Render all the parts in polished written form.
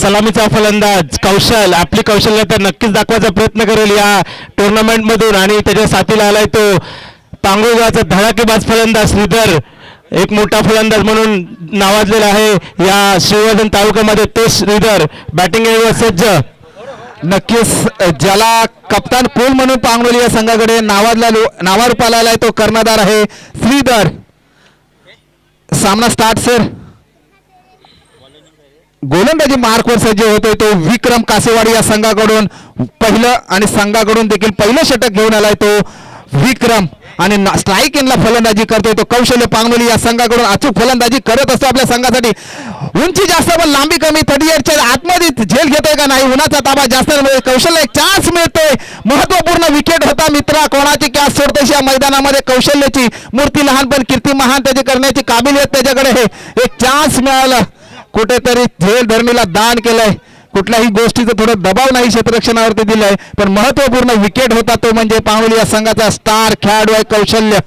सलामीचा फलंदाज कौशल आपली कौशल्य तर नक्कीच दाखवायचा प्रयत्न करेल या टुर्नामेंट मधून आणि त्याच्या साथीला आलाय तो पांगुळगावचा धडाकेबाज फलंदाज श्रीधर एक मोठा फलंदाज म्हणून नावाजलेला आहे या श्रीवर्धन तालुक्यामध्ये तो श्रीधर बॅटिंग सज्ज नक्कीच ज्याला कप्तान पूल म्हणून पांगोली या संघाकडे नावारूपाला आलाय तो कर्णधार आहे श्रीधर. सामना स्टार्ट सर. गोलंदाजी मार्कवर सज्ज होतोय तो विक्रम कासेवाडी या संघाकडून पहिलं आणि संघाकडून देखील पहिलं षटक घेऊन आलाय तो विक्रम आणि स्ट्राईक इनला फलंदाजी करतोय तो कौशल्य पांगोली या संघाकडून अचूक फलंदाजी करत असतो आपल्या संघासाठी. उंची जास्त पण लांबी कमी 38च्या आतमध्ये झेल घेतोय का नाही उन्हाचा ताबा जास्त कौशल्य एक चान्स मिळतोय महत्वपूर्ण विकेट होता मित्रा कोणाची कॅच सोडतोय या मैदानामध्ये कौशल्याची मूर्ती लहान पण कीर्ती महान त्याची करण्याची काबिलियत त्याच्याकडे आहे. एक चान्स मिळाला कुठेतरी झेल धरणीला दान केलंय कुठल्याही गोष्टीचं थोडं दबाव नाही क्षेत्ररक्षणावरती दिलाय पण महत्वपूर्ण विकेट होता तो म्हणजे पांगोली या संघाचा स्टार खेळाडू आहे कौशल्य.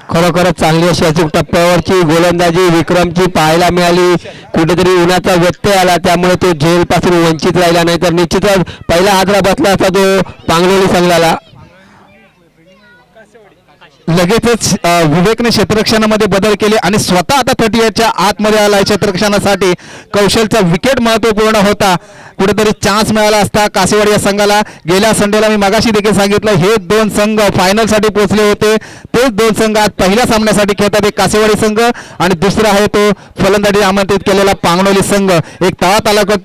खरोखरच चांगली अशी अचूक टप्प्यावरची गोलंदाजी विक्रमची पाहायला मिळाली. कुठेतरी उन्हाचा व्यत्यय आला त्यामुळे तो झेलपासून वंचित राहिला नाही तर निश्चितच पहिला हादरा बसला असता तो पांगलोली संघाला. लगेचच विवेकने क्षेत्ररक्षणामध्ये बदल केले आणि स्वतः आता 38च्या आतमध्ये आलाय क्षेत्ररक्षणासाठी. कौशलचा विकेट महत्वपूर्ण होता कुठेतरी चान्स मिळाला असता कासेवाडी या संघाला. गेल्या संडेला मी मगाशी देखील सांगितलं हे दोन संघ फायनलसाठी पोहोचले होते तेच दोन संघ आज पहिल्या सामन्यासाठी खेळतात. एक कासेवाडी संघ आणि दुसरा आहे तो फलंदाजी आमंत्रित केलेला पांगणोली संघ. एक तळा तालुका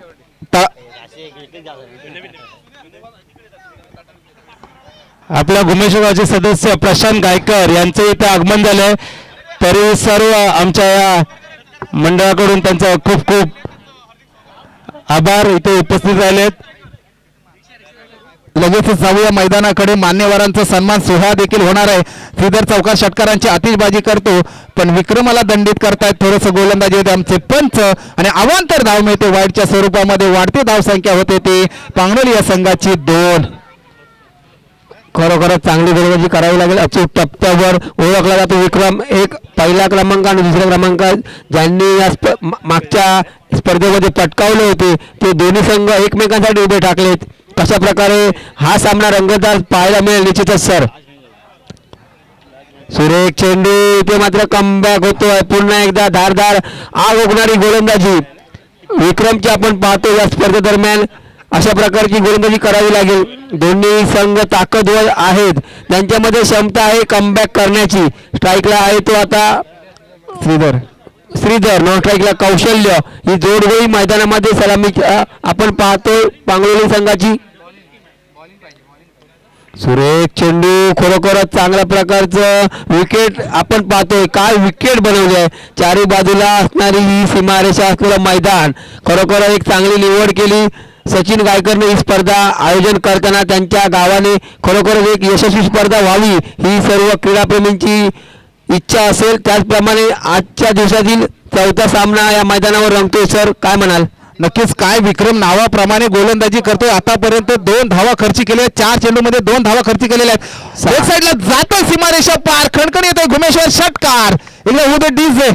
आपल्या गुमेश्वरगावचे सदस्य प्रशांत गायकर यांचे इथे आगमन झाले तरी सर्व आमच्या या मंडळाकडून त्यांचा खूप खूप आभार इथे उपस्थित झालेत. लगेचच जाऊया मैदानाकडे. मान्यवरांचा सन्मान सोहळा देखील होणार आहे. श्रीधर चौकार षटकारांची आतिषबाजी करतो पण विक्रमाला दंडित करतायत थोडंसं गोलंदाजी होते आमचे पंच आणि अवांतर धाव मिळते वाईटच्या स्वरूपामध्ये. वाढती धावसंख्या होते ती पांगोली या संघाची 2. खरोखरच चांगली गोलंदाजी करावी लागेल. अचूक टप्प्यावर ओळखला जातो विक्रम. एक पहिला क्रमांक आणि दुसऱ्या क्रमांक ज्यांनी या मागच्या स्पर्धेमध्ये पटकावले होते ते दोन्ही संघ एकमेकांसाठी उभे टाकलेत. कशा प्रकारे हा सामना रंगतदार पाहायला मिळेल निश्चितच सर. सुरेख चेंडू इथे मात्र कमबॅक होतोय. पुन्हा एकदा धारदार आग ओकणारी गोलंदाजी विक्रमची आपण पाहतो या स्पर्धेदरम्यान. अशा प्रकारची गोलंदाजी करावी लागेल. दोन्ही संघ ताकदवर आहेत त्यांच्यामध्ये क्षमता आहे कमबॅक करण्याची. स्ट्राईकला आहे तो आता श्रीधर नॉन स्ट्राईकला कौशल्य. ही जोडगोळी मैदानामध्ये सलामी आपण पाहतोय पांगोली संघाची. सुरेख चेंडू खरोखरच चांगल्या प्रकारचं विकेट आपण पाहतोय. काय विकेट बनवले आहे. चारी बाजूला असणारी ही सीमारेषा असलेलं मैदान खरोखर एक चांगली निवड केली सचिन गायकरने. ही स्पर्धा आयोजन करताना त्यांच्या गावाने खरोखरच एक यशस्वी स्पर्धा व्हावी ही सर्व क्रीडाप्रेमींची इच्छा असेल. त्याचप्रमाणे आजच्या दिवसातील चौथा सामना या मैदानावर रंगतोय सर काय म्हणाल. नक्कीच काय विक्रम नावाप्रमाणे गोलंदाजी करतोय. आतापर्यंत 2 धावा खर्ची केल्या 4 चेंडूमध्ये 2 धावा खर्ची केलेल्या आहेत. एक साईडला जातोय सीमारेषा पार खणखण येतोय घुमेश्वर षटकार. इकडे उदय डीजे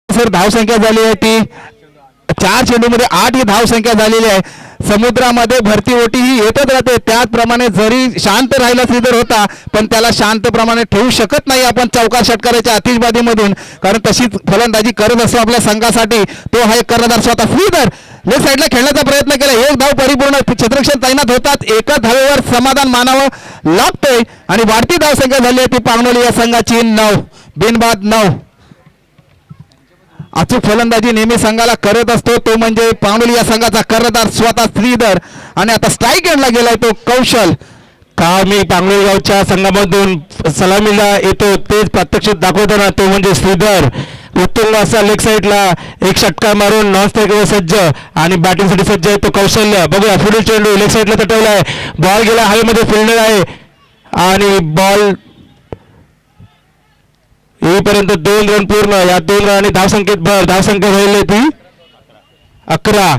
सर धावसंख्या झाली आहे ती 4 चेंडूमध्ये 8 ही धावसंख्या झालेली आहे. समुद्रामध्ये भरती ओटी ही येतच राहते त्याचप्रमाणे जरी शांत राहिला श्रीधर होता पण त्याला शांतप्रमाणे ठेवू शकत नाही आपण चौकार षटकाराच्या आतिषबाजीमधून कारण तशीच फलंदाजी करत असतो आपल्या संघासाठी. तो हा एक कर्णधार स्वतः श्रीधर लेफ्ट साईडला खेळण्याचा प्रयत्न केला. एक धाव परिपूर्ण क्षेत्ररक्षण तैनात होतात. एका धावेवर समाधान मानावं लागतंय आणि वाढती धावसंख्या झाली आहे ती पांगोली या संघाची 9 बिनबाद 9. अचूक फलंदाजी नेहमी संघाला करत असतो तो म्हणजे पांगोली या संघाचा कर्णधार स्वतः श्रीधर आणि आता स्ट्राईक एंडला गेलाय तो कौशल. का मी पांगोळगावच्या संघामधून सलामीला येतो तेच प्रत्यक्षात दाखवताना तो म्हणजे श्रीधर. उत्तुंग असा लेग साईडला एक षटकार मारून नॉन स्ट्राईकवर सज्ज आणि बॅटिंगसाठी सज्ज आहे तो कौशल्य. बघूया पुढील चेंडू लेग साईडला तटवला आहे. बॉल गेला हवेमध्ये फिल्डर आहे आणि बॉल येईपर्यंत 2 रन पूर्ण. या 2 रन आणि धावसंख्येत भर. धावसंख्या झालेली ती 11.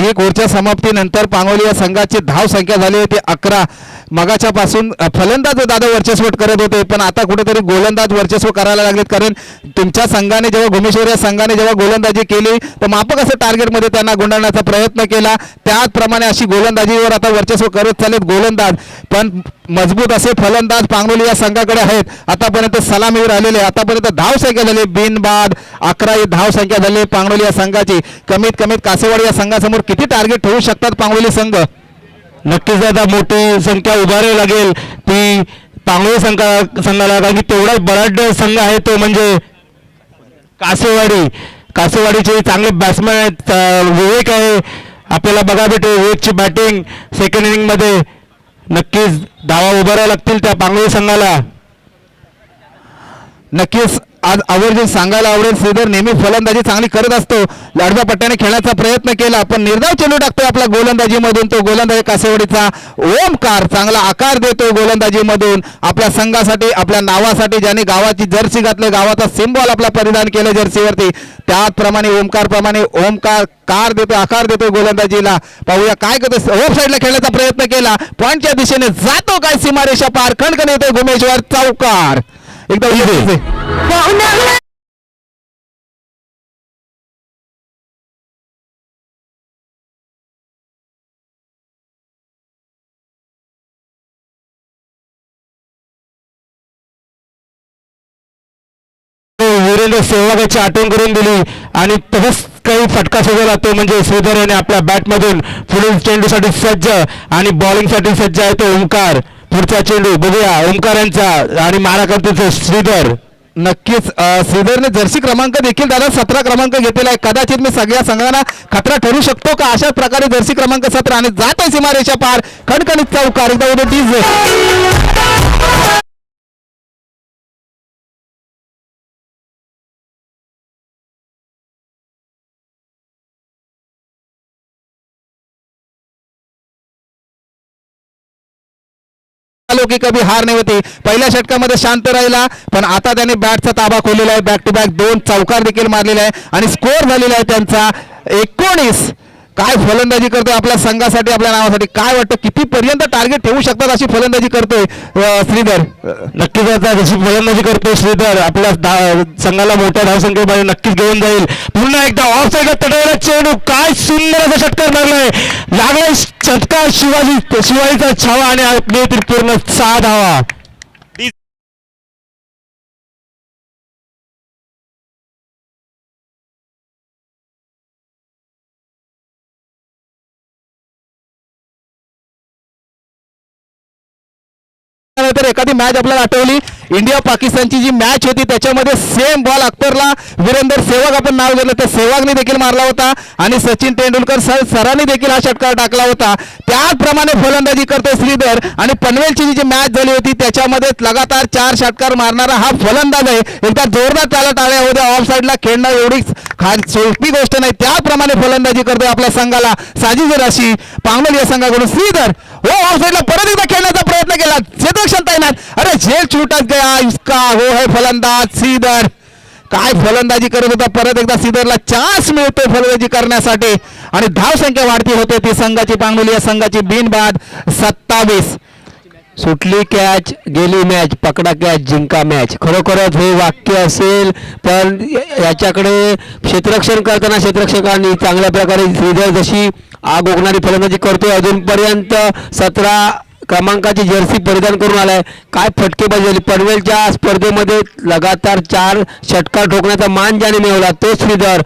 एक ओव्हरच्या समाप्तीनंतर पांगोली या संघाची धाव संख्या झाली होती 11. मगाच्या पासून फलंदाज दादा वर्चस्व करत होते, पण आता कुठेतरी गोलंदाज वर्चस्व करायला लागलेत. कारण तुमच्या संघाने जेव्हा घुमेश्वर या संघाने जेव्हा गोलंदाजी केली तर माफक असं टार्गेटमध्ये त्यांना गुंडाळण्याचा प्रयत्न केला. त्याचप्रमाणे अशी गोलंदाजीवर आता वर्चस्व करत चाललेत गोलंदाज. पण मजबूत असे फलंदाज पांगोली या संघाकडे आहेत. आतापर्यंत सलामीवर आलेले, आतापर्यंत धाव संख्या झाली बिनबाद 11 ही धाव संख्या झाली पांगोली या संघाची. कमीत कमीत कासेवाडी या संघासमोर किती टार्गेट ठेवू शकतात पांगोली संघ? नक्कीच आता मोठी संख्या उभारावी लागेल ती पांगोली संघाला, कारण की तेवढाच बलाढ्य संघ आहे तो म्हणजे कासेवाडीचे चांगले बॅट्समॅन आहेत. विवेक आहे, आपल्याला बघा भेटेल विवेकची बॅटिंग सेकंड इनिंगमध्ये. नक्कीच धावा उभाराव्या लागतील त्या पांगोली संघाला. नक्कीच आज आवर्जून सांगायला आवडेल, श्रीधर नेहमी फलंदाजी चांगली करत असतो. लाडव्या पट्ट्याने खेळण्याचा प्रयत्न केला, पण निर्धाव चेंडू टाकतोय आपल्या गोलंदाजीमधून. तो गोलंदाजी कासेवाडीचा ओमकार चांगला आकार देतोय गोलंदाजीमधून आपल्या संघासाठी, आपल्या नावासाठी. ज्याने गावाची जर्सी घातली, गावाचा सिम्बॉल आपला परिधान केलं जर्सीवरती, त्याचप्रमाणे ओमकार कार देतोय, आकार देतोय गोलंदाजीला. पाहूया काय करतो. ऑफ साईडला खेळण्याचा प्रयत्न केला, पॉईंटच्या दिशेने जातो काय सीमारेषा पार, खणखण येतोय घुमेश्वर. चौकार एकदम वीरेंद्र सेहवागाची आठवण करून दिली आणि तसंच काही फटका सुद्धा तो म्हणजे श्रीधर याने आपल्या बॅटमधून पुढील चेंडूसाठी सज्ज आणि बॉलिंगसाठी सज्ज आहे तो ओमकार. पुढचा चेंडू बघूया ओमकार यांचा आणि मारा करतो श्रीधर. नक्कीच श्रीधरने जर्सी क्रमांक देखील दादा 17 क्रमांक घेतलेला आहे. कदाचित मी सगळ्या संघांना खतरा ठरू शकतो का अशाच प्रकारे जर्सी क्रमांक 17 आणि जात आहे सीमारेषा पार, खणखणीत चौकार. एकदा की कधी हार नाही होती. पहिल्या षटकामध्ये शांत राहिला, पण आता त्याने बॅटचा ताबा खोललेला आहे. बॅक टू बॅक 2 चौकार देखील मारलेला आहे आणि स्कोअर झालेला आहे त्यांचा 19. काय फलंदाजी करतोय आपल्या संघासाठी, आपल्या नावासाठी. काय वाटतं किती पर्यंत टार्गेट ठेवू शकतात अशी फलंदाजी करतोय श्रीधर? नक्कीच आता जशी फलंदाजी करतोय श्रीधर आपल्या संघाला मोठ्या धावसंख्येमध्ये नक्कीच घेऊन जाईल. पुन्हा एकदा ऑफ साईडला तटवला चेंडू, काय सुंदर असा षटकार मारलाय. लागलाय षटकार शिवाजीचा छावा आणि आपली पूर्ण 6 धावा. तर एखादी मॅच आपल्याला आठवली, इंडिया पाकिस्तानची जी मॅच होती त्याच्यामध्ये सेम बॉल अख्तरला वीरेंद्र सेहवाग आपण नाव घेतलं तर सेहवागने देखील मारला होता आणि सचिन तेंडुलकर सरांनी देखील हा षटकार टाकला होता. त्याचप्रमाणे फलंदाजी करतोय श्रीधर. आणि पनवेलची जी मॅच झाली होती त्याच्यामध्ये लगातार 4 षटकार मारणारा हा फलंदाज आहे. एकदा जोरदार त्याला टाळ्या होत्या. ऑफ साईडला खेळणं एवढी सोपी गोष्ट नाही. त्याचप्रमाणे फलंदाजी करतोय आपल्या संघाला साजिद राशी पांगोली या संघाकडून श्रीधर. हो ऑफ साईडला परत एकदा खेळण्याचा प्रयत्न केला, क्षेत्ररक्षण तैनात. अरे झेल छूटच गया इसका, हो है फलंदाज श्रीधर. काय फलंदाजी करत होता. परत एकदा श्रीधरला चान्स मिळतोय फलंदाजी करण्यासाठी आणि धाव संख्या वाढती होते ती संघाची, पांगोली या संघाची. बिनबाद 27. सुटली कॅच गेली मॅच, पकडा कॅच जिंका मॅच. खरोखरच हे वाक्य असेल, पण याच्याकडे क्षेत्ररक्षण करताना क्षेत्ररक्षकांनी चांगल्या प्रकारे श्रीधर जशी आग ओकणारी फलंदाजी करतोय अजूनपर्यंत 17 क्रमांकाची जर्सी परिधान करून आलाय. काय फटकेबाजी झाली. पनवेलच्या स्पर्धेमध्ये लगातार 4 षटकार ठोकण्याचा मान ज्याने मिळवला तो श्रीधर.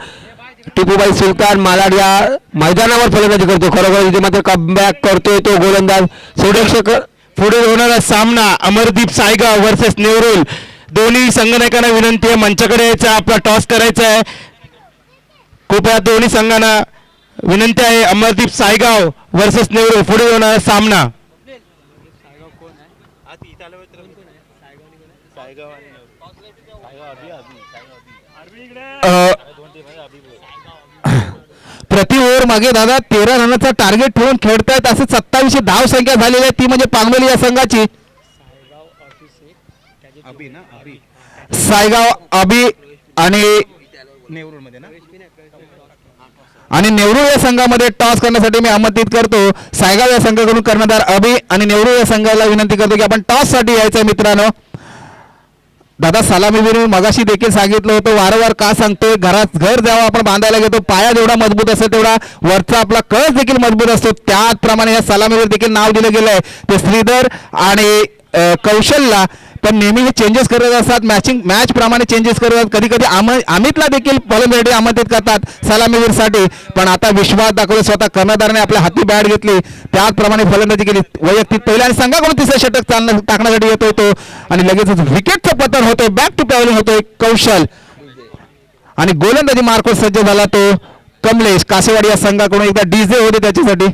टिपूबाई सुलतान मालाड या मैदानावर फलंदाजी करतो. खरोखर इथे मात्र कमबॅक करतोय तो गोलंदाज. क्षेत्ररक्षक पुढे होणारा सामना अमरदीप सायगाव वर्सेस नेवरुल. दोन्ही संघनायकांना विनंती आहे मंचाकडे यायचा, आपला टॉस करायचा आहे. कृपया दोन्ही संघांना विनंती आहे. अमरदीप सायगाव वर्सेस नेवरुल पुढे होणारा सामना. प्रति ओव्हर मागे दादा 13 रनाचा टार्गेट ठेवून खेळतायत. असे 27 धाव संख्या झालेली आहे ती म्हणजे पांगोली या संघाची. सायगाव अबी आणि आणि नेहरू या संघामध्ये टॉस करण्यासाठी मी आमंत्रित करतो सायगाव या संघाकडून कर्णधार अभि आणि नेहरू या संघाला विनंती करतो की आपण टॉस साठी यायचं आहे मित्रांनो. दादा सलामीवीर मगाशी देखील सांगितलं होतं, वारंवार का सांगतोय, घर जेव्हा आपण बांधायला घेतो पाया जेवढा मजबूत असतो तेवढा वरचा आपला कळस देखील मजबूत असतो. त्याचप्रमाणे या सलामीवर देखील नाव दिलं गेलं आहे ते श्रीधर आणि कौशलला. पण नेहमी हे चेंजेस करत असतात, मॅच प्रमाणे चेंजेस करतात. कधी कधी अमितला देखील फलंदाजी आमंत्रित करतात सलामीवीरसाठी. पण आता विश्वास दाखवले स्वतः कर्णधाराने आपल्या हाती बॅट घेतली, त्याचप्रमाणे फलंदाजी केली वैयक्तिक पहिल्या आणि संघाकडून तिसरं षटक टाकण्यासाठी येतोय तो आणि लगेचच विकेटचं पतन होतोय, बॅक टू पॅव्हलिंग होतोय कौशल आणि गोलंदाजी मार्कवर सज्ज झाला तो कमलेश. कासेवाडी या संघाकडून एकदा डीजे होते त्याच्यासाठी.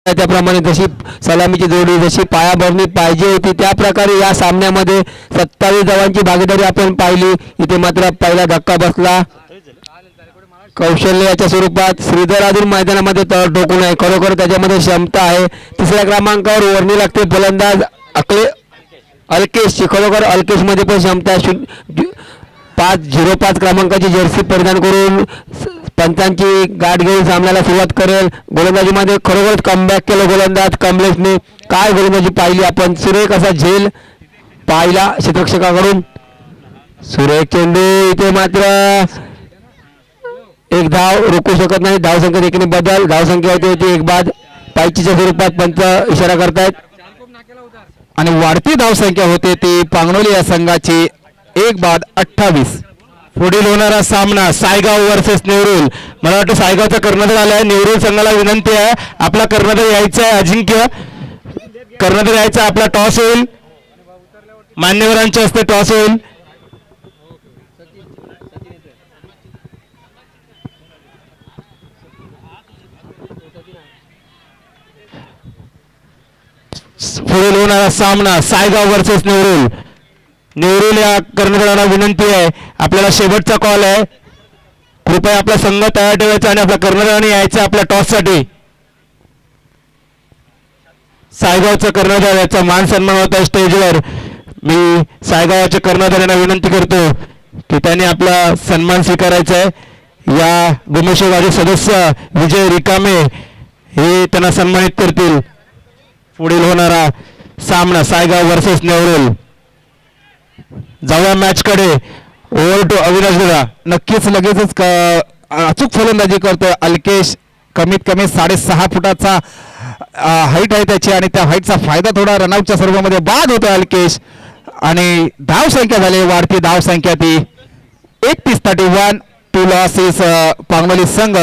त्याप्रमाणे जशी सलामीची जोडी जशी पायाभरणी पाहिजे होती त्या प्रकारे या सामन्यामध्ये 27 धावांची भागीदारी आपण पाहिली. इथे मात्र पहिला धक्का बसला कौशल्य याच्या स्वरूपात. श्रीधर अजून मैदानामध्ये तळ ठोकून आहे, खरोखर त्याच्यामध्ये क्षमता आहे. तिसऱ्या क्रमांकावर वर्णी लागते फलंदाज अल्केशची, खरोखर अल्केशमध्ये पण क्षमता आहे. 5-05 क्रमांकाची जर्सी परिधान करून पंचांची गाठ घेऊन सामन्याला सुरुवात करेल. गोलंदाजीमध्ये खरोखरच कमबॅक केलं गोलंदाज कमलेशने. काय गोलंदाजी पाहिली आपण, सुरेख असा झेल पाहिला क्षेत्ररक्षकाकडून. सुरेख चेंडू, इथे मात्र एक धाव रोखू शकत नाही. धावसंख्या देखील बदल, धावसंख्या होती एक बाद. पायचीच्या स्वरूपात पंच इशारा करतायत आणि वाढती धावसंख्या होते ती पांगणोली या संघाची 1-28. पुढील होणारा सामना सायगाव वर्सेस नेवरुल. मला वाटतं सायगावचा कर्णधार आलाय, नेवरुल संघाला विनंती आहे आपला कर्णधार यायचा आहे. अजिंक्य कर्णधार यायचा, आपला टॉस होईल, मान्यवरांच्या हस्ते टॉस होईल. पुढील होणारा सामना सायगाव वर्सेस नेवरुल. नेवरुल या कर्णधाराला विनंती आहे, आपल्याला शेवटचा कॉल आहे, कृपया आपला संघ तयार ठेवायचा आणि आपल्या कर्णधाराने यायचं आपल्या टॉस साठी. सायगावचा कर्णधार याचा मान सन्मान होता स्टेजवर. मी सायगावच्या कर्णधारांना विनंती करतो की त्यांनी आपला सन्मान स्वीकारायचा आहे. या गुमेश्वराचे सदस्य विजय रिकामे हे त्यांना सन्मानित करतील. पुढील होणारा सामना सायगाव वर्सेस नेवरुल. जाऊया मॅच कडे. ओव्हर टू अविनाश दादा. नक्कीच लगेचच अचूक फलंदाजी करतोय अल्केश. कमीत कमी 6.5 फुटाचा हाईट आहे त्याची आणि त्या हाईटचा फायदा थोडा रनआउटच्या स्वरूपामध्ये बाद होतो अल्केश. आणि धावसंख्या झाली वाढती धावसंख्या ती 31-31. 2 लॉसेस पांगवली संघ.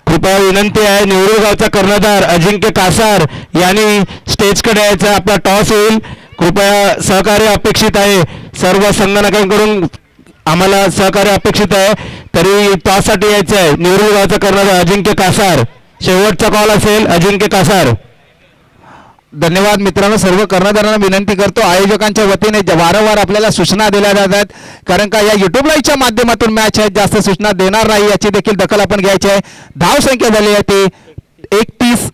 कृपया विनंती आहे, नेवरुल गावचा कर्णधार अजिंक्य कासार यांनी स्टेजकडे यायचं, आपला टॉस होईल. कृपया सहकार्य अपेक्षित आहे, सर्व संगणकांकडून आम्हाला सहकार्य अपेक्षित आहे. तरी टॉससाठी यायचं आहे. नेवरुल गावचा कर्णधार अजिंक्य कासार. शेवटचा कॉल असेल अजिंक्य कासार. धन्यवाद मित्रांनो. सर्व कर्णधारांना विनंती करतो, आयोजकांच्या वतीने वारंवार आपल्याला सूचना दिल्या जात आहेत, कारण का या युट्यूब लाईव्हच्या माध्यमातून मॅच आहे, जास्त सूचना देणार नाही याची देखील दखल आपण घ्यायची आहे. धावसंख्या झाली आहे ती 31-31.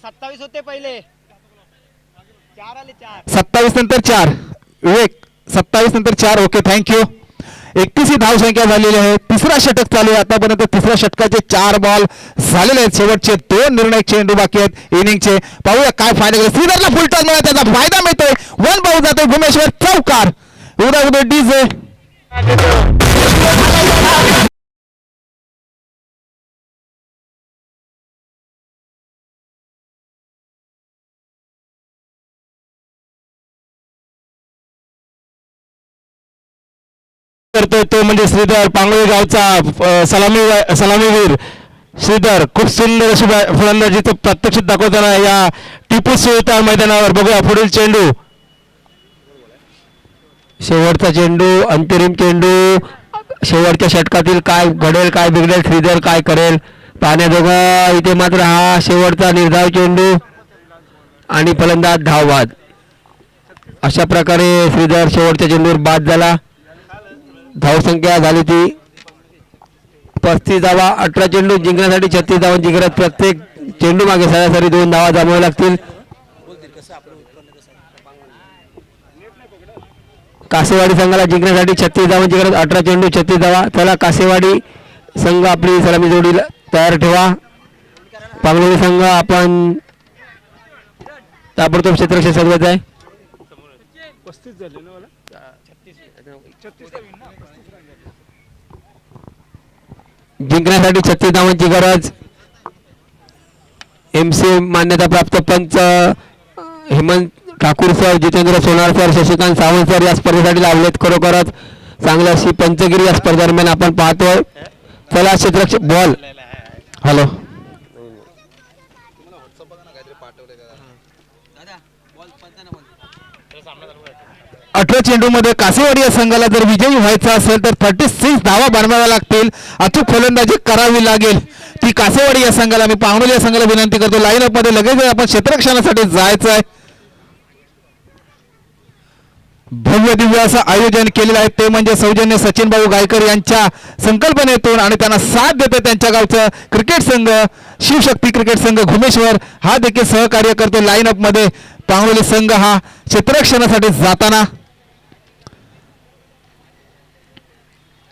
27 होते पहिले, 4 आले 4. 27 नंतर 4. विवेक 27 नंतर 4. Okay, thank you. 31 ही धावसंख्या झालेली आहे. तिसरा षटक चालू आहे आतापर्यंत. तिसऱ्या षटकाचे 4 बॉल झालेले आहेत. शेवटचे 2 निर्णायक चेंडू बाकी आहेत इनिंगचे. पाहूया काय फायदा केला श्रीधरला. फुल टॉस मिळाला, त्याचा फायदा मिळतोय. 1 बाऊ जातोय भुमेश्वर चौकार. उद्या डीजे. करतोय तो म्हणजे श्रीधर, पांगोळी गावचा सलामीवीर श्रीधर. खूप सुंदर अशी फलंदाजीचं प्रत्यक्षित दाखवताना या टिपू सुलतान मैदानावर. बघूया पुढील चेंडू, शेवटचा चेंडू, अंतरिम चेंडू. शेवटच्या षटकातील काय घडेल, काय बिघडेल, श्रीधर काय करेल पाहण्याजोगा. इथे मात्र हा शेवटचा निर्धाव चेंडू आणि फलंदाज धावबाद. अशा प्रकारे श्रीधर शेवटच्या चेंडूवर बाद झाला. धावसंख्या झाली ती 35 धावा. 18 चेंडू जिंकण्यासाठी 36 धावांची गरज. प्रत्येक चेंडू मागे सरासरी 2 धावा जमाव्या लागतील. कासेवाडी संघाला जिंकण्यासाठी 36 धावांची गरज. 18 चेंडू 36 धावा. चला कासेवाडी संघ आपली सलामी जोडी तयार ठेवा. पांगलोळी संघ आपण ताबडतोब क्षेत्ररक्षण सजवायचं आहे. जिंकण्यासाठी 36 धावांची गरज. MC मान्यता प्राप्त पंच हेमंत ठाकूर सर, जितेंद्र सोनार सर, शशिकांत सावंत सर या स्पर्धेसाठी लावलेत. खरोखरच चांगली अशी पंचगिरी या स्पर्धेदरम्यान आपण पाहतोय. चला क्षेत्ररक्षक बॉल. हॅलो 18 चेंडूमध्ये कासेवाडी या संघाला जर विजयी व्हायचं असेल तर 36 धावा बनवाव्या लागतील. अचूक फलंदाजी करावी लागेल ती कासेवाडी या संघाला. मी पांगलोली या संघाला विनंती करतो, लाईन अप मध्ये लगेच आपण क्षेत्ररक्षणासाठी जायचं आहे. भव्य दिव्य असं आयोजन केलेलं आहे ते म्हणजे सौजन्य सचिन भाऊ गायकर यांच्या संकल्पनेतून आणि त्यांना साथ देते त्यांच्या गावचं क्रिकेट संघ शिवशक्ती क्रिकेट संघ घुमेश्वर हा देखील सहकार्य करतो. लाईन अप मध्ये पांगलोली संघ हा क्षेत्ररक्षणासाठी जाताना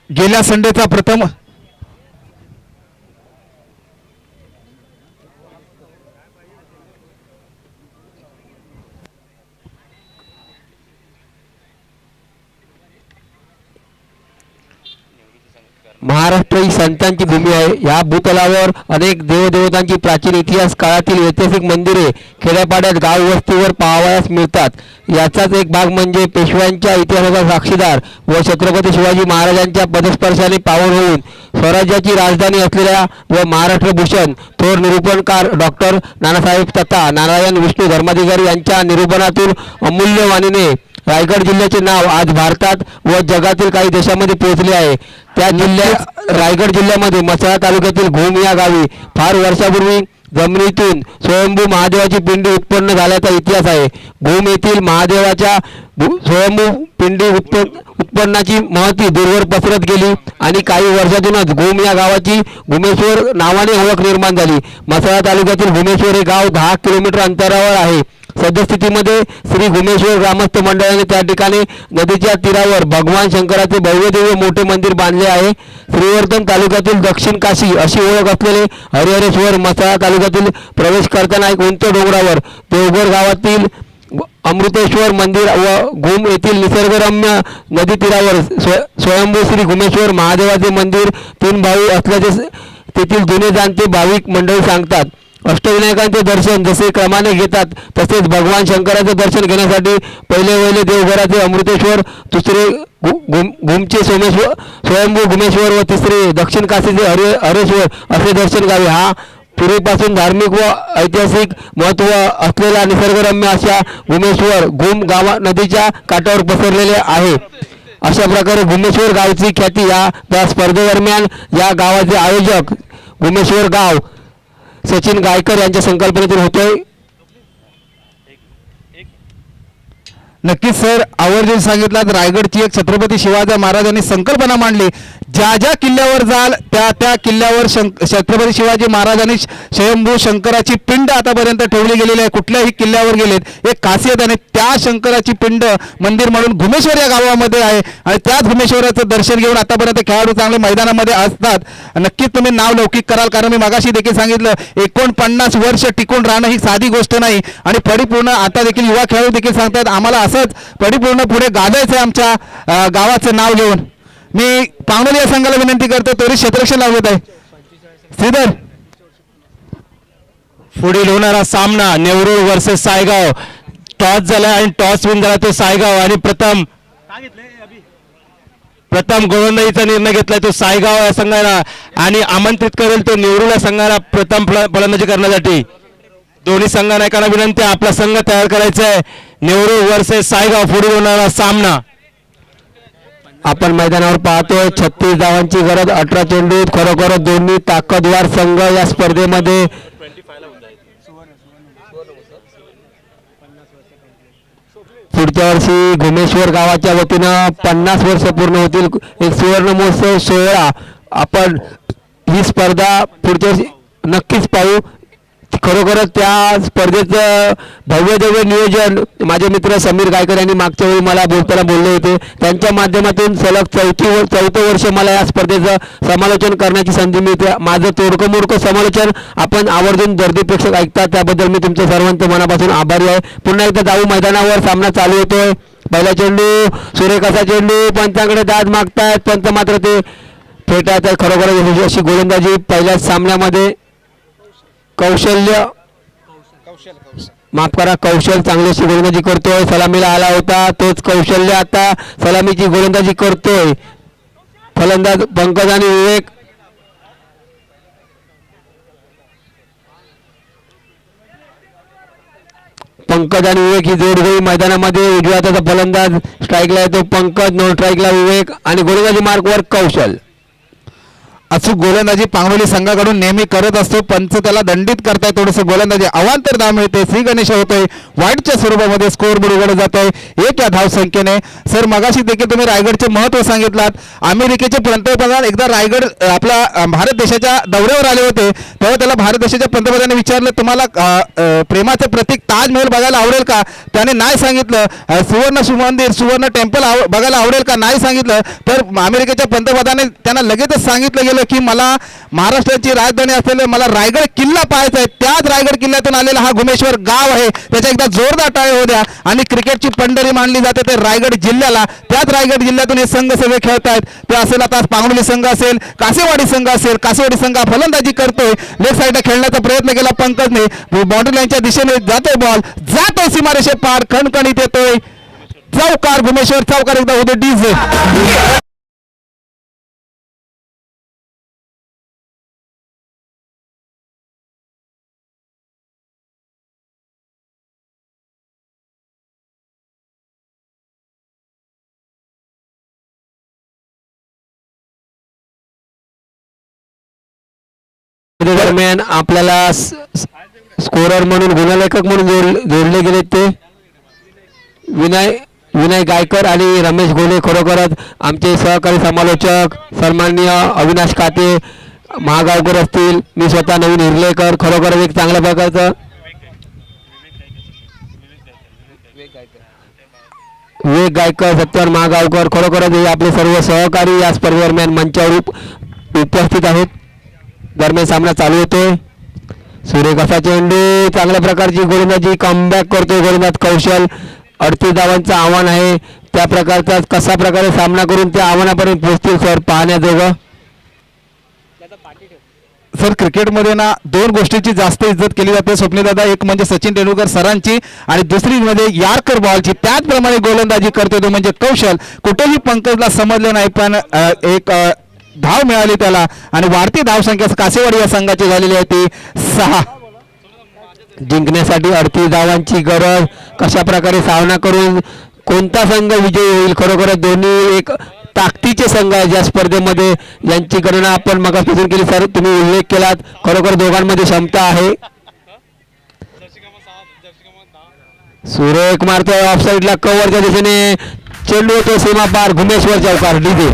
गेल्या संडेचा प्रथम महाराष्ट्र ही संतांची भूमी आहे. या भूतलावर अनेक देवदेवतांची प्राचीन इतिहास काळातील ऐतिहासिक मंदिरे खेड्यापाड्यात गाव वस्तीवर पाहावयास मिळतात. याचाच एक भाग म्हणजे पेशव्यांच्या इतिहासाचा साक्षीदार व छत्रपती शिवाजी महाराजांच्या पदस्पर्शाने पावन होऊन स्वराज्याची राजधानी असलेल्या व महाराष्ट्र भूषण थोर निरूपणकार डॉक्टर नानासाहेब तथा नारायण विष्णू धर्माधिकारी यांच्या निरूपणातून अमूल्य वाणीने रायगड जिल्ह्याचे नाव आज भारतात व जगातील काही देशामध्ये पोहोचले आहे. त्या रायगड जिल्ह्यामध्ये म्हसळा तालुक्यातील घुम या गावी फार वर्षापूर्वी जमिनीतून स्वयंभू महादेवाची पिंडी उत्पन्न झाल्याचा इतिहास आहे. घुम येथील महादेवाच्या स्वयंभू पिंडी उत्पन्नाची महती दूरवर पसरत गेली आणि काही वर्षातूनच घुम या गावाची घुमेश्वर नावाने ओळख निर्माण झाली. म्हसळा तालुक्यातील घुमेश्वर हे गाव 10 किलोमीटर अंतरावर आहे. सद्यस्थितीमध्ये श्री घुमेश्वर ग्रामस्थ मंडळाने त्या ठिकाणी नदीच्या तीरावर भगवान शंकराचे भव्यदिव्य मोठे मंदिर बांधले आहे. श्रीवर्धन तालुक्यातील दक्षिण काशी अशी ओळख असलेले हरिहरेश्वर म्हसळा तालुक्यातील प्रवेश करताना एक उंच डोंगरावर देवघर गावातील अमृतेश्वर मंदिर व घुम येथील निसर्गरम्य नदी तीरावर स्वयंभू श्री घुमेश्वर महादेवाचे मंदिर 3 भाऊ असल्याचे तेथील जुने जाणते भाविक मंडळी सांगतात. अष्टविनायकांचे दर्शन जसे क्रमाने घेतात तसेच भगवान शंकराचे दर्शन घेण्यासाठी पहिले देवघराचे अमृतेश्वर, दुसरे घुमचे सोमेश्वर स्वयंभू घुमेश्वर व तिसरे दक्षिण काशीचे हरेश्वर असे दर्शन घ्यावे. हा पूर्वीपासून धार्मिक व ऐतिहासिक महत्त्व असलेला निसर्गरम्य अशा घुमेश्वर घुम गावा नदीच्या काठावर पसरलेले आहे. अशा प्रकारे घुमेश्वर गावची ख्याती या स्पर्धेदरम्यान या गावाचे आयोजक घुमेश्वर गाव सचिन गायकर यांच्या संकल्पनेतून होतोय. नक्कीच सर, आवर्जून सांगितलं रायगडची एक छत्रपती शिवाजी महाराजांनी संकल्पना मांडली. ज्या ज्या किल्ल्यावर जाल त्या किल्ल्यावर छत्रपती शिवाजी महाराजांनी स्वयंभू शंकराची पिंड आतापर्यंत ठेवली गेलेली आहे. कुठल्याही किल्ल्यावर गेलेत एक खासियत आणि त्या शंकराची पिंड मंदिर म्हणून घुमेश्वर या गावामध्ये आहे आणि त्याच घुमेश्वराचं दर्शन घेऊन आतापर्यंत खेळाडू चांगले मैदानामध्ये असतात. नक्कीच तुम्ही नाव लौकिक कराल, कारण मी मागाशी देखील सांगितलं 49 वर्ष टिकून राहणं ही साधी गोष्ट नाही आणि परिपूर्ण आता देखील युवा खेळाडू देखील सांगतात आम्हाला असंच परिपूर्ण पुढे गाजायचं आहे आमच्या गावाचं नाव घेऊन. मी पांगलोली या संघाला विनंती करतो त्वरित क्षेत्ररक्षण लावत आहे. श्रीधर, पुढील होणारा सामना नेवरूळ वर्सेस सायगाव. टॉस झाला आणि टॉस विन झाला तो सायगाव आणि प्रथम गोलंदाजीचा निर्णय घेतलाय तो सायगाव या संघाला आणि आमंत्रित करेल तो नेवरूळ या संघाला प्रथम फलंदाजी करण्यासाठी. दोन्ही संघनायकांना विनंती आपला संघ तयार करायचा आहे. नेवरूळ वर्सेस सायगाव पुढील होणारा सामना. आपण मैदानावर पाहतोय 36 धावांची गरज, 18 चेंडूत. खरोखर दोन्ही ताकदवार संघ या स्पर्धेमध्ये पुढच्या वर्षी घुमेश्वर गावाच्या वतीनं 50 वर्ष पूर्ण होतील. एक सुवर्ण महोत्सव सोहळा आपण ही स्पर्धा पुढच्या वर्षी नक्कीच पाहू. खरोखरच त्या स्पर्धेचं भव्य दिव्य नियोजन माझे मित्र समीर गायकर यांनी मागच्या वेळी मला बोलताना बोलले होते. त्यांच्या माध्यमातून सलग चौथं वर्ष मला या स्पर्धेचं समालोचन करण्याची संधी मिळते. माझं तोडकं मोडकं समालोचन आपण आवर्जून गर्दी प्रेक्षक ऐकतात, त्याबद्दल मी तुमच्या सर्वांचं मनापासून आभारी आहे. पुन्हा एकदा जाऊ मैदानावर. सामना चालू होतोय. पहिला चेंडू सुरेख असा चेंडू पंचांकडे दाद मागतायत, पंच मात्र ते फेटाळतात. खरोखर अशी गोलंदाजी पहिल्याच सामन्यामध्ये माफ करा कौशल चांगली अशी गोलंदाजी करतोय. सलामीला आला होता तोच कौशल्य आता सलामीची गोलंदाजी करतोय. फलंदाज पंकज आणि विवेक. पंकज आणि विवेक ही जोड होई मैदानामध्ये. उजव्या हाताचा फलंदाज स्ट्राईकला येतो पंकज, नो स्ट्राईकला विवेक आणि गोलंदाजी मार्कवर कौशल. अचूक गोलंदाजी पांगवली संघाकडून नेहमी करत असतो. पंच त्याला दंडित करताय. थोडंसं गोलंदाजी अवांतर धाव मिळते. श्री गणेश होतोय वाईटच्या स्वरूपामध्ये. स्कोअर बोर्ड उघडत जातोय 1 या धाव संख्येने. सर मगाशी देखील तुम्ही रायगडचे महत्त्व सांगितलात. अमेरिकेचे पंतप्रधान एकदा रायगड आपला भारत देशाच्या दौऱ्यावर आले होते, तेव्हा त्याला भारत देशाच्या पंतप्रधानांनी विचारलं तुम्हाला प्रेमाचं प्रतीक ताजमहल बघायला आवडेल का? त्याने नाही सांगितलं. सुवर्ण मंदिर सुवर्ण टेम्पल बघायला आवडेल का? नाही सांगितलं. तर अमेरिकेच्या पंतप्रधानाने त्यांना लगेचच सांगितलं गेलं की मला महाराष्ट्राची राजधानी असलेले मला रायगड किल्ला पाहायचा आहे. त्याच रायगड किल्ल्यातून आलेला हा घुमेश्वर गाव आहे. त्याच्या एकदा जोरदार टाळे होऊ द्या. आणि क्रिकेटची पंढरी मानली जाते ते रायगड जिल्ह्याला. त्याच रायगड जिल्ह्यातून हे संघ सगळे खेळत आहेत. ते असेल आता पांगवली संघ असेल, कासेवाडी संघ असेल. कासेवाडी संघ फलंदाजी करतोय. लेफ्ट साईडला खेळण्याचा प्रयत्न केला पंकजने. बाउंड्री लाईनच्या दिशेने जातोय बॉल, जातोय सीमारेषे पार, खणखणीत येतोय. चौकार घुमेश्वर चौकार एकदा होतो डीजे. दरम्यान आपल्याला स्कोरर म्हणून गुणलेखक म्हणून जोडले गेले ते विनय गायकर आणि रमेश गोले. खरोखरच आमचे सहकारी समालोचक सन्माननीय अविनाश काते महागावकर असतील, मी स्वतः नवीन हिरलेकर. खरोखर एक चांगल्या प्रकारचं विवेक गायकर, सत्तर महागावकर. खरोखरच हे आपले सर्व सहकारी या स्पर्धेदरम्यान मंचावर उपस्थित आहेत. दरम्यान सामना चालू होतोय. सुरेख असा चेंडू, चांगल्या प्रकारची गोलंदाजी, कमबॅक करतोय गोलंदाज कौशल. 38 धावांचं आव्हान आहे. त्या प्रकारचा कसा प्रकारे सामना करून त्या आव्हानापर्यंत पोहोचतील सर पाहण्याजोगं. सर क्रिकेटमध्ये ना दोन गोष्टीची जास्त इज्जत केली जाते स्वप्नीलदादा. एक म्हणजे सचिन तेंडुलकर सरांची आणि दुसरी म्हणजे यार्कर बॉलची. त्याचप्रमाणे गोलंदाजी करतो तो म्हणजे कौशल. कुठेही पंकजला समजलं नाही, पण एक धाव मिळाली त्याला आणि वाढती धावसंख्या कासेवाडी या संघाची झालेली आहे ती 6. जिंकण्यासाठी 38 धावांची गरज. कशा प्रकारे सामना करून कोणता संघ विजयी होईल? खरोखर दोन्ही एक ताकदीचे संघ आहे ज्या स्पर्धेमध्ये, यांची गणना आपण मगापासून केली सर, तुम्ही उल्लेख केलात. खरोखर दोघांमध्ये क्षमता आहे. सुरेख मारतोय ऑफसाईडला, कव्हरच्या दिशेने चेंडू होतो सीमा पार. घुमेश्वर चौकार डीजे.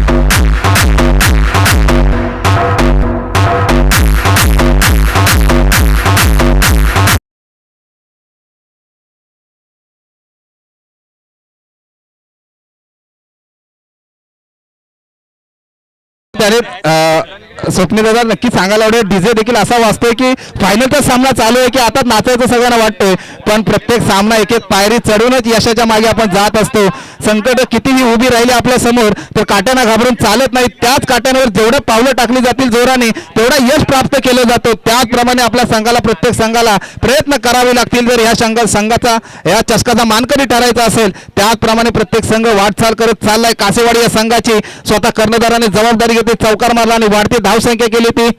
त्याने स्वप्नीलदादा नक्की सांगायला आवडेल. डीजे देखील असा वाजतोय की फायनलचा सामना चालू आहे की आता नाचायचं सगळ्यांना वाटतंय, पण प्रत्येक सामना एक एक पायरी चढूनच यशाच्या मागे आपण जात असतो. संकट कितीही उभी राहिली आपल्या समोर तर काट्यांना घाबरून चालत नाही. त्याच काट्यांवर जेवढं पावलं टाकली जातील जोराने तेवढा यश प्राप्त केलं जातं. त्याचप्रमाणे आपल्या संघाला प्रत्येक संघाला प्रयत्न करावे लागतील जर ह्या संघाचा या चषकाचा मानकरी ठरायचा असेल. त्याचप्रमाणे प्रत्येक संघ वाटचाल करत चाललाय. कासेवाडी या संघाची स्वतः कर्णधाराने जबाबदारी घेतली, चौकार मारला आणि वाढती धावसंख्या केली ती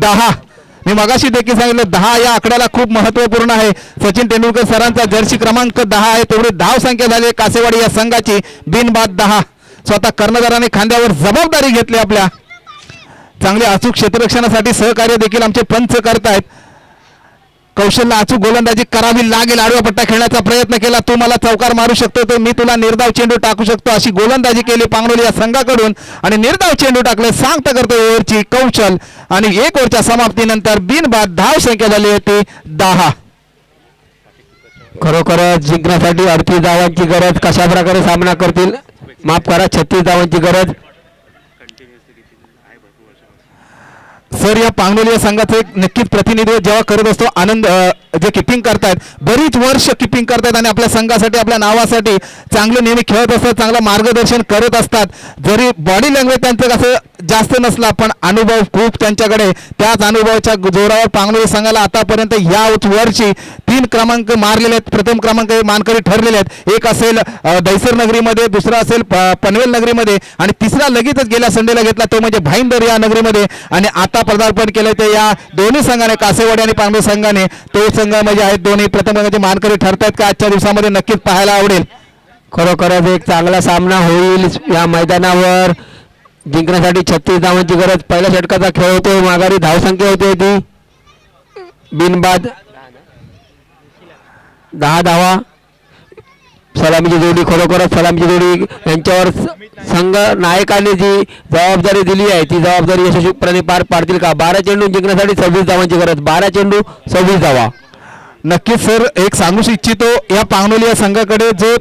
10. मी मगाशी देखील सांगितलं 10 या आकड्याला खूप महत्त्वपूर्ण आहे. सचिन तेंडुलकर सरांचा जर्सी क्रमांक 10 आहे. तेवढी धावसंख्या झाली कासेवाडी या संघाची बिनबाद 10. स्वतः कर्णधाराने खांद्यावर जबाबदारी घेतली आपल्या. चांगले अचूक क्षेत्ररक्षणासाठी सहकार्य देखील आमचे पंच करतायत. कौशल्य अचूक गोलंदाजी करावी लागेल. आडवा पट्टा खेळण्याचा प्रयत्न केला. तू मला चौकार मारू शकतो तर मी तुला निर्धाव चेंडू टाकू शकतो अशी गोलंदाजी केली पांगरोली या संघाकडून आणि निर्धाव चेंडू टाकले. सांगता करतो ओव्हरची कौशल आणि 1 ओव्हरच्या समाप्तीनंतर बिनबाद धाव संख्या झाली होती 10. खरोखरच जिंकण्यासाठी 38 धावांची गरज. कशा प्रकारे सामना करतील, माफ करा 36 धावांची गरज. सर या पांगरोली या संघाचं एक नक्कीच प्रतिनिधित्व जेव्हा करत असतो आनंद जे किपिंग करतायत बरीच वर्ष किपिंग करतायत आणि आपल्या संघासाठी आपल्या नावासाठी चांगलं नेहमी खेळत असतात, चांगलं मार्गदर्शन करत असतात. जरी बॉडी लँग्वेज त्यांचं कसं जास्त नसला पण अनुभव खूप त्यांच्याकडे. त्याच अनुभवाच्या जोरावर पांगरोली संघाला आतापर्यंत या वर्षी 3 क्रमांक मारलेले आहेत. प्रथम क्रमांक मानकरी ठरलेले आहेत. एक असेल दहिसर नगरीमध्ये, दुसरा असेल पनवेल नगरीमध्ये आणि तिसरा लगेचच गेल्या संडेला घेतला तो म्हणजे भाईंदर या नगरीमध्ये. आणि आता पदार्पण केलं ते या दोन्ही संघाने, कासेवाडी आणि पांगरोली संघाने. तो संघ म्हणजे आहेत दोन्ही प्रथम क्रमांकाचे मानकरी ठरतायत का आजच्या दिवसामध्ये नक्कीच पाहायला आवडेल. खरोखरच एक चांगला सामना होईल या मैदानावर. जिंकण्यासाठी 36 धावांची गरज. पहिल्या षटकाचा खेळ होतो, माघारी धावसंख्या होती ती बिनबाद 10 धावा. सलामीची जोडी, खरोखरच सलामीची जोडी यांच्यावर संघ नायकाने जी जबाबदारी दिली आहे ती जबाबदारी यशस्वीपणे पार पाडतील का. 12 चेंडू जिंकण्यासाठी 26 धावांची गरज. 12 चेंडू 26 धावा. नक्कीच सर एक सांगू इच्छितो या पांगरोली या संघाकडे जो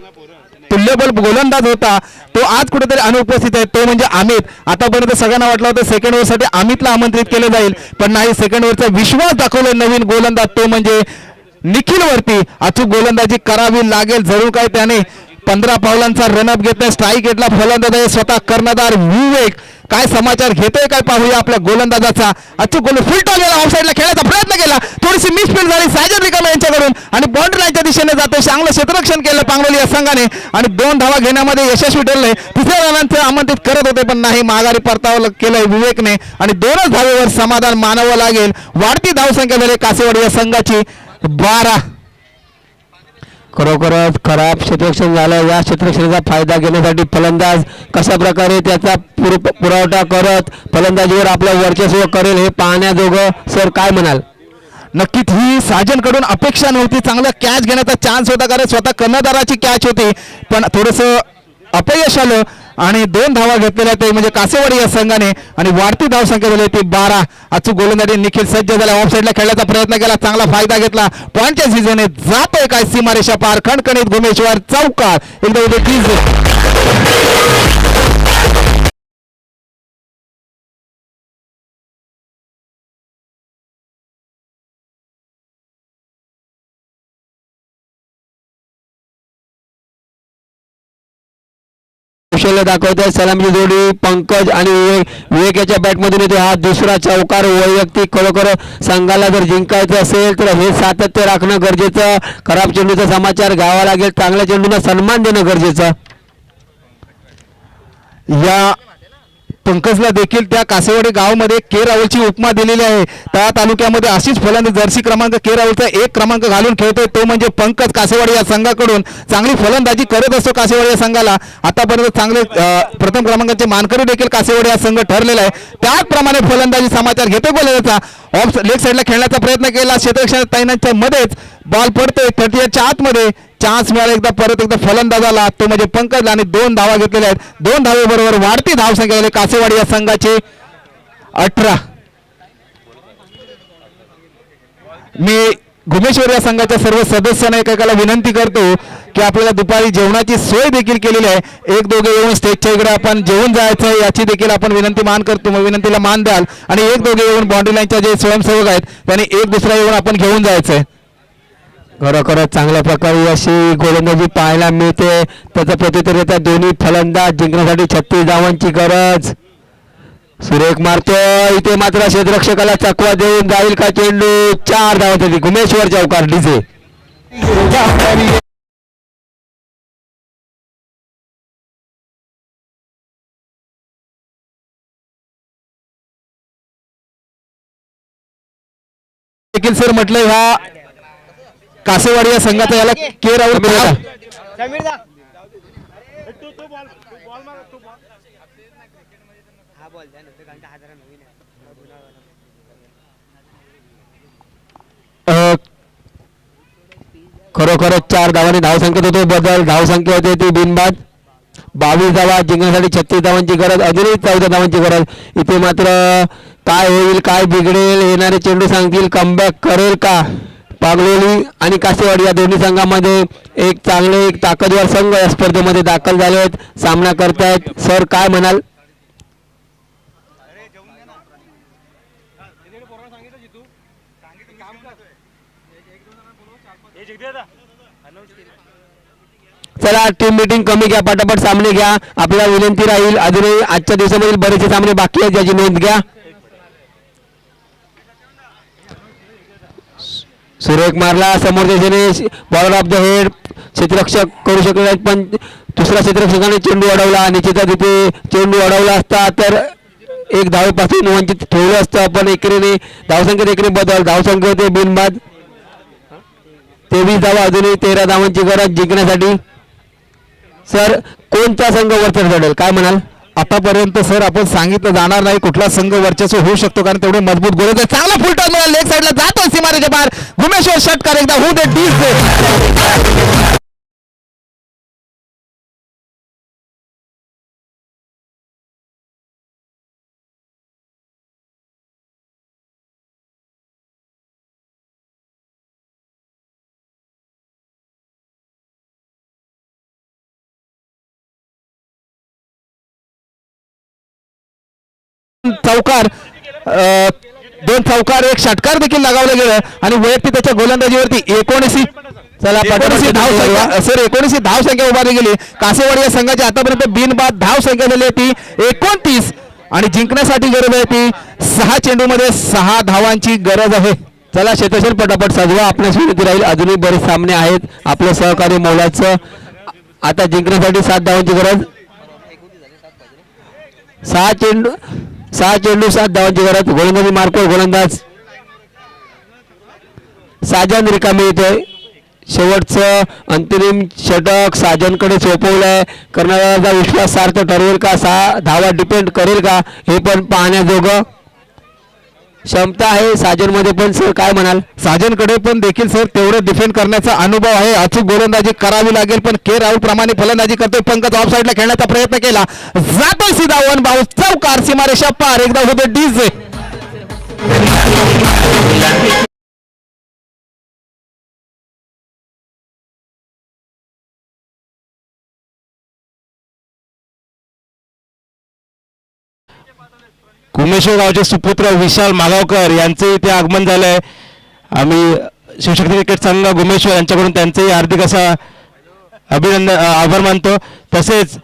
तुल्यबल गोलंदाज होता तो आज कुठेतरी अनुपस्थित आहे, तो म्हणजे अमित. आतापर्यंत सगळ्यांना वाटलं होतं सेकंड ओव्हरसाठी अमितला आमंत्रित केलं जाईल पण नाही. सेकंड ओव्हरचा विश्वास दाखवला नवीन गोलंदाज तो म्हणजे निखिल वरती. अचूक गोलंदाजी करावी लागेल जरूर. काय त्याने 15 पावलांचा रनअप घेतलाय. स्ट्राईक घेतला. फलंदाज आहे स्वतः कर्णधार विवेक. काय समाचार घेतोय काय पाहूया आपल्या गोलंदाजाचा. अचूक गोल फुलटा गेला, ऑफसाईडला खेळायचा प्रयत्न केला, थोडीशी मिसफील्ड झाली साजन रिकामे यांच्याकडून आणि बाउंड्री लाईनच्या दिशेने जातोय. चांगलं क्षेत्ररक्षण केलं पांगरोली या संघाने आणि 2 धावा घेण्यामध्ये यशस्वी ठरले. तिसऱ्या रनांचं आमंत्रित करत होते पण नाही, माघारी परतावं केलंय विवेकने आणि 2च धावेवर समाधान मानावं लागेल. वाढती धावसंख्या झाली कासेवाडी या संघाची 12. खरोखरच खराब क्षेत्ररक्षण झालं. या क्षेत्ररक्षणाचा फायदा घेण्यासाठी फलंदाज कशा प्रकारे त्याचा पुरवठा करत फलंदाजीवर आपलं वर्चस्व करेल हे पाहण्याजोगं. सर काय म्हणाल. नक्कीच ही साजनकडून अपेक्षा नव्हती. चांगला कॅच घेण्याचा चान्स होता कारण स्वतः कर्णधाराची कॅच होती पण थोडंसं अपयश आलं आणि 2 धावा घेतलेल्या ते म्हणजे कासेवाडी या संघाने आणि वाढती धावसंख्या झाली ती 12. अचूक गोलंदाजी निखिल सज्ज झाला. ऑफसाईडला खेळण्याचा प्रयत्न केला, चांगला फायदा घेतला. पॉईंटच्या सीझनने जातोय काय सीमारेषा पार. खणखणीत घुमेश्वर चौकार एकदा कौशल्य दाखवतोय. सलामीची जोडी पंकज आणि विवेक याच्या बॅटमधून येतो. हा दुसरा चौकार वैयक्तिक. खरोखर संघाला जर जिंकायचं असेल तर हे सातत्य राखणं गरजेचं. खराब चेंडूचा समाचार घ्यावा लागेल, चांगल्या चेंडूला सन्मान देणं गरजेचं. या पंकजला देखील त्या कासेवाडी गावामध्ये के राहुलची उपमा दिलेली आहे. त्या तालुक्यामध्ये अशीच फलंदाजी जर्सी क्रमांक के राहुलचा 1 क्रमांक घालून खेळतोय तो म्हणजे पंकज. कासेवाडी या संघाकडून चांगली फलंदाजी करत असतो कासेवाडी या संघाला. आतापर्यंत चांगले प्रथम क्रमांकाचे मानकरी देखील कासेवाडी हा संघ ठरलेला आहे. त्याचप्रमाणे फलंदाजी समाचार घेतोय गोलंदाजाचा. ऑफ लेग साईडला खेळण्याचा प्रयत्न केला, क्षेत्ररक्षण तैनांच्या मध्येच बॉल पडतोय 30च्या आतमध्ये. चान्स मिळाला एकदा परत एकदा फलंदाजाला तो म्हणजे पंकजला आणि 2 धावा घेतलेल्या आहेत. 2 धावेबरोबर वाढती धावसंख्या झाली कासेवाडी या संघाची 18. मी घुमेश्वर या संघाच्या सर्व सदस्यांना एकेकाला विनंती करतो की आपल्याला दुपारी जेवणाची सोय देखील केलेली आहे. 1-2 येऊन स्टेजच्या इकडे आपण जेवून जायचं आहे याची देखील आपण विनंती मान करतो. मग विनंतीला मान द्याल आणि 1-2 येऊन बाउंड्री लाईनच्या जे स्वयंसेवक आहेत त्यांनी एक दुसरा येऊन आपण घेऊन जायचं आहे. खरोखरच चांगल्या प्रकारे अशी गोलंदाजी पाहायला मिळते. त्याचं प्रत्युत्तर येतात दोन्ही फलंदाज. जिंकण्यासाठी 36 धावांची गरज. सुरेख मारतो इथे मात्र क्षेत्ररक्षकाला चकवा देऊन जाईल का चेंडू. 4 धावांसाठी घुमेश्वर चौकार डीजे. देखील सर म्हटलं ह्या कासेवाडी या संघाचा याला के राहुल समीर दा हा बॉल द्या नंतर कारण हा जरा नवीन आहे. खरोखरच 4 धावांनी धावसंख्येत होतो बदल. धावसंख्या होते ती बिनबाद 22 धावा. जिंकण्यासाठी 36 धावांची गरज, अजूनही 14 धावांची गरज. इथे मात्र काय होईल, काय बिघडेल, येणारे चेंडू सांगतील. कमबॅक करेल का पांगलोली आणि कासेवाडी या दोन्ही संघामध्ये एक चांगले एक ताकदवर संघ या स्पर्धेमध्ये दाखल झाले आहेत, सामना करतायत. सर काय म्हणाल? चला टीम मीटिंग कमी घ्या, पटापट सामने घ्या. आपल्याला विनंती राहील, अजूनही आजच्या दिवसामधील बरेचसे सामने बाकी आहेत, याची नोंद घ्या. सुरेख मारला समोरच्या दिशेने, बॉलर ऑफ द हेड. क्षेत्ररक्षक करू शकले नाहीत, पण दुसऱ्या क्षेत्ररक्षकाने चेंडू अडवला. निश्चितच तिथे चेंडू अडवला असता तर एक धावेपासून वंचित ठेवलं असतं, पण एकेरीने धावसंख्येत एकेरी बदल. धावसंख्या होते बिनबाद 23 धावा, अजूनही 13 धावांची गरज जिंकण्यासाठी. सर कोणता संघ वरचढ चढेल, काय म्हणाल? आतापर्यंत सर आपण सांगितलं जाणार नाही कुठला संघ वर्चस्व होऊ शकतो, कारण तेवढे मजबूत गोलंदाज आहे. चांगला फुल टॉस मिळाला, लेग साईडला जातो सीमारेच्या बाहेर. गुमेश्वर षटकार एकदा होऊ दे, डीस दे. चौकार, 2 चौकार, एक षटकार देखील लगावलं गेलं आणि वैयक्तिक त्याच्या गोलंदाजीवरती 19 सर 19 धाव संख्या उभारली गेली. कासेवाडी या संघाची आतापर्यंत बिनबाद धाव संख्या झाली आहे ती 29 आणि जिंकण्यासाठी गरज आहे ती 6 चेंडूमध्ये 6 धावांची गरज आहे. चला क्षेत्रक्षण पटापट सजवा, आपल्यास विनंती राहील, अजूनही बरेच सामने आहेत. आपलं सहकार्य मोलाचं. आता जिंकण्यासाठी 7 धावांची गरज. 6 चेंडू 7 धावांची गरज. गोलंदाजी मार्कवर गोलंदाज साजन रिकामी येतोय. शेवटचं अंतिम षटक साजनकडे सोपवलंय. कर्णधाराचा विश्वास सार्थ ठरवेल का, 6 धावा डिपेंड करेल का, हे पण पाहण्याजोगं. क्षमता आहे साजनमध्ये, पण सर काय म्हणाल? साजनकडे पण देखील सर तेवढं डिफेंड करण्याचा अनुभव आहे. अचूक गोलंदाजी करावी लागेल, पण के राहुल प्रमाणे फलंदाजी करतोय. पंकज ऑफ साईडला खेळण्याचा प्रयत्न केला, जातोय सीधा 1 बाउंस. चौकार सीमारेषा पार, एकदा होते डीजे. कुमेश्वर गावचे सुपुत्र विशाल मागावकर यांचे इथे आगमन झालंय. आम्ही शिवशक्ती क्रिकेट संघ गुमेश्वर यांच्याकडून त्यांचेही हार्दिक असा आभार मानतो. तसेच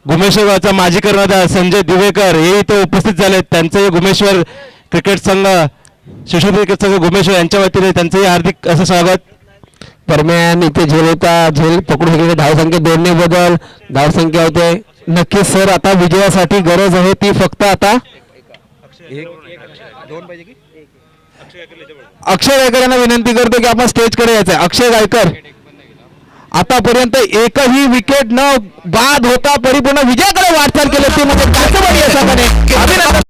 गुमेश्वर गावचा माजी कर्णधार संजय दिवेकर हे इथे उपस्थित झाले. त्यांचेही गुमेश्वर क्रिकेट संघ शिवशक्ती क्रिकेट संघ गुमेश्वर यांच्या वतीने त्यांचेही हार्दिक असं स्वागत. दरम्यान इथे झेल पकडू शकले. धावसंख्या 2 ने बदल, धावसंख्या होते. नक्कीच सर आता विजयासाठी गरज आहे ती फक्त आता अक्षय गायकर यांना विनंती करतो की आपण स्टेजकडे यायचंय. अक्षय गायकर, आतापर्यंत एकही विकेट न बाद होता परिपूर्ण विजयाकडे वाटचाल केली ती म्हणजे कासेवाडी या संघाने. अभिनंदन.